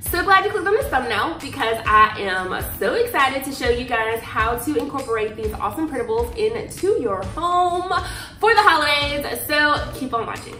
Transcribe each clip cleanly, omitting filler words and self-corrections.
So glad you clicked on this thumbnail because I am so excited to show you guys how to incorporate these awesome printables into your home for the holidays. So keep on watching.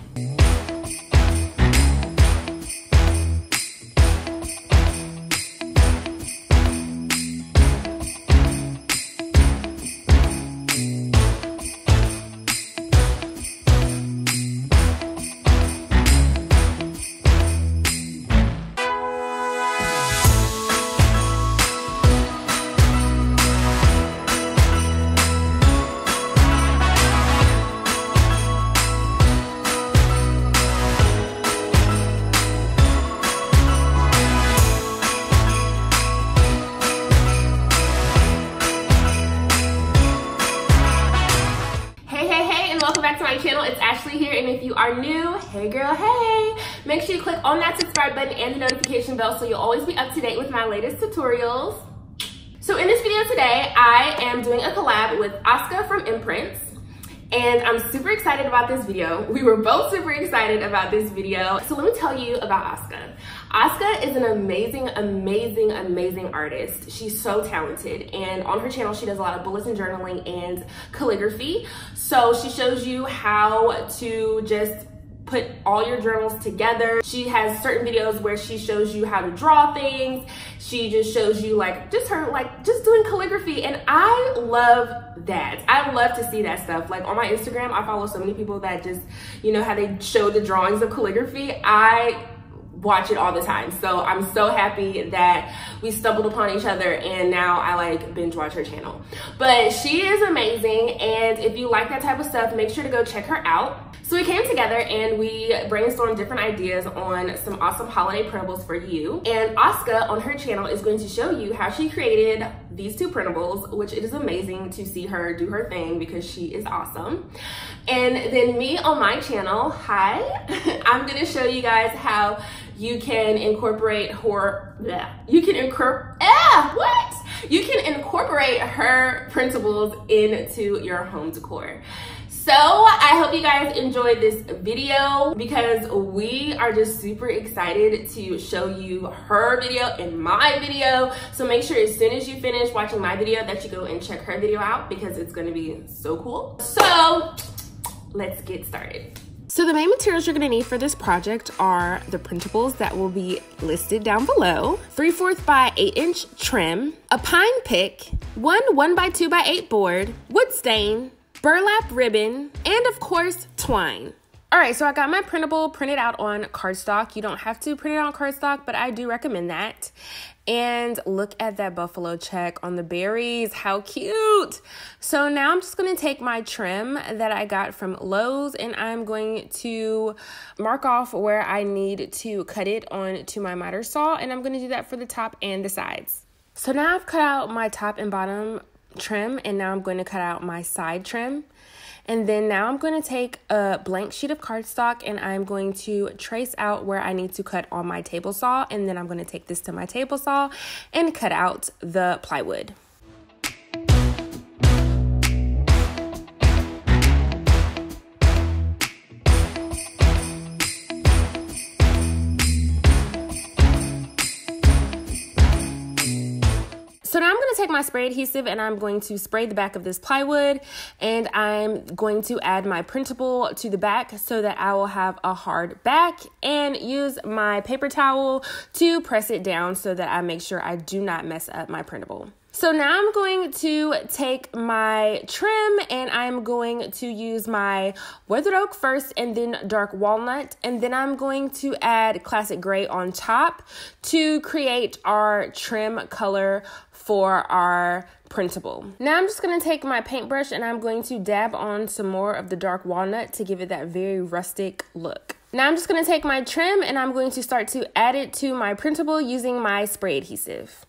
Channel, it's Ashley here, and if you are new, hey girl, hey, make sure you click on that subscribe button and the notification bell so you'll always be up to date with my latest tutorials. So in this video today, I am doing a collab with Aska from Inprints, and I'm super excited about this video. We were both super excited about this video. So let me tell you about Aska. Aska is an amazing, amazing, amazing artist. She's so talented, and on her channel, she does a lot of bullets and journaling and calligraphy. So she shows you how to just put all your journals together. She has certain videos where she shows you how to draw things. She just shows you just doing calligraphy, and I love that. I love to see that stuff. Like on my Instagram, I follow so many people that just, you know, how they show the drawings of calligraphy. I watch it all the time. So I'm so happy that we stumbled upon each other, and now I binge watch her channel. But she is amazing, and if you like that type of stuff, make sure to go check her out. So we came together and we brainstormed different ideas on some awesome holiday printables for you. And Aska on her channel is going to show you how she created these two printables, which it is amazing to see her do her thing because she is awesome. And then me on my channel, hi, I'm gonna show you guys how you can incorporate you can incorporate her printables into your home decor. So I hope you guys enjoyed this video because we are just super excited to show you her video and my video. So make sure as soon as you finish watching my video that you go and check her video out because it's gonna be so cool. So let's get started. So the main materials you're gonna need for this project are the printables that will be listed down below, 3/4 by 8-inch trim, a pine pick, one 1x2 by 8 board, wood stain, burlap ribbon, and of course, twine. All right, so I got my printable printed out on cardstock. You don't have to print it on cardstock, but I do recommend that. And look at that buffalo check on the berries, how cute. So now I'm just gonna take my trim that I got from Lowe's, and I'm going to mark off where I need to cut it onto my miter saw, and I'm gonna do that for the top and the sides. So now I've cut out my top and bottom trim, and now I'm going to cut out my side trim. And then now I'm going to take a blank sheet of cardstock and I'm going to trace out where I need to cut on my table saw, and then I'm going to take this to my table saw and cut out the plywood. So now I'm going to take my spray adhesive and I'm going to spray the back of this plywood, and I'm going to add my printable to the back so that I will have a hard back, and use my paper towel to press it down so that I make sure I do not mess up my printable. So now I'm going to take my trim and I'm going to use my weathered oak first and then dark walnut, and then I'm going to add classic gray on top to create our trim color for our printable. Now I'm just going to take my paintbrush and I'm going to dab on some more of the dark walnut to give it that very rustic look. Now I'm just going to take my trim and I'm going to start to add it to my printable using my spray adhesive.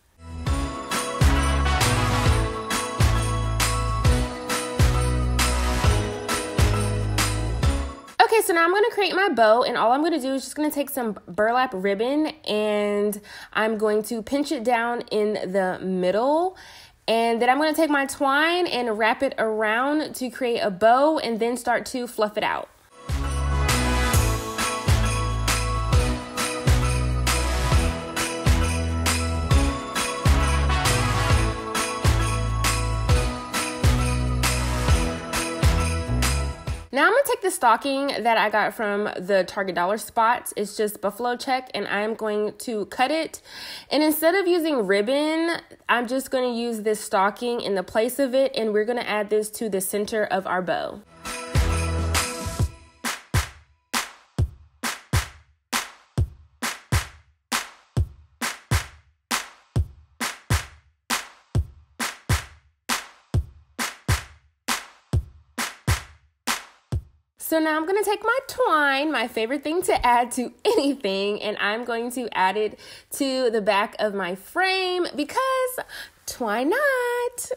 Okay, so now I'm going to create my bow, and all I'm going to do is just going to take some burlap ribbon and I'm going to pinch it down in the middle, and then I'm going to take my twine and wrap it around to create a bow and then start to fluff it out. take the stocking that I got from the Target dollar spots. It's just buffalo check, and I'm going to cut it. And instead of using ribbon, I'm just going to use this stocking in the place of it, and we're going to add this to the center of our bow. So now I'm going to take my twine, my favorite thing to add to anything, and I'm going to add it to the back of my frame because why not?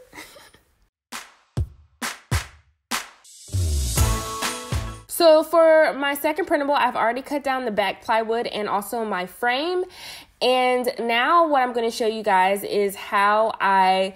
So for my second printable, I've already cut down the back plywood and also my frame. And now what I'm going to show you guys is how I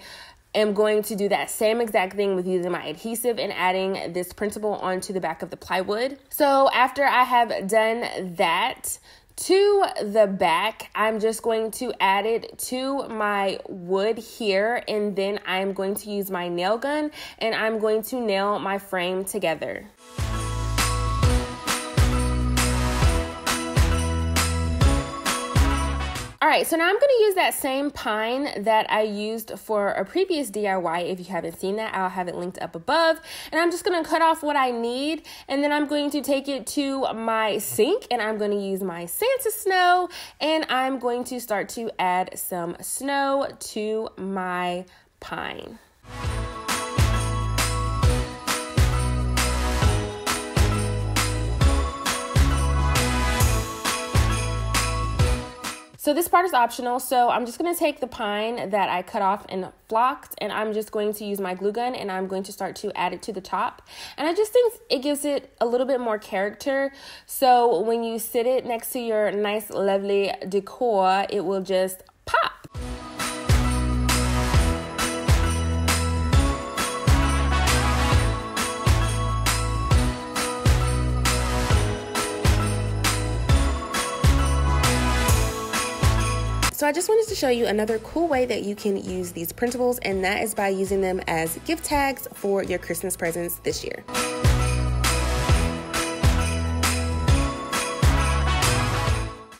am going to do that same exact thing with using my adhesive and adding this printable onto the back of the plywood. So after I have done that to the back, I'm just going to add it to my wood here, and then I'm going to use my nail gun and I'm going to nail my frame together. All right, so now I'm going to use that same pine that I used for a previous DIY. If you haven't seen that, I'll have it linked up above. And I'm just going to cut off what I need, and then I'm going to take it to my sink, and I'm going to use my Santa snow, and I'm going to start to add some snow to my pine. So this part is optional, so I'm just going to take the pine that I cut off and flocked, and I'm just going to use my glue gun, and I'm going to start to add it to the top. And I just think it gives it a little bit more character, so when you sit it next to your nice, lovely decor, it will just pop. So I just wanted to show you another cool way that you can use these printables, and that is by using them as gift tags for your Christmas presents this year.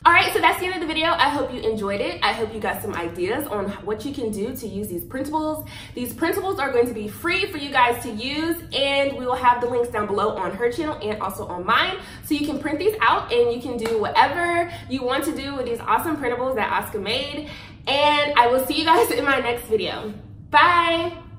Alright, so that's the end of the video. I hope you enjoyed it. I hope you got some ideas on what you can do to use these printables. These printables are going to be free for you guys to use, and we will have the links down below on her channel and also on mine. So you can print these out and you can do whatever you want to do with these awesome printables that Aska made. And I will see you guys in my next video. Bye!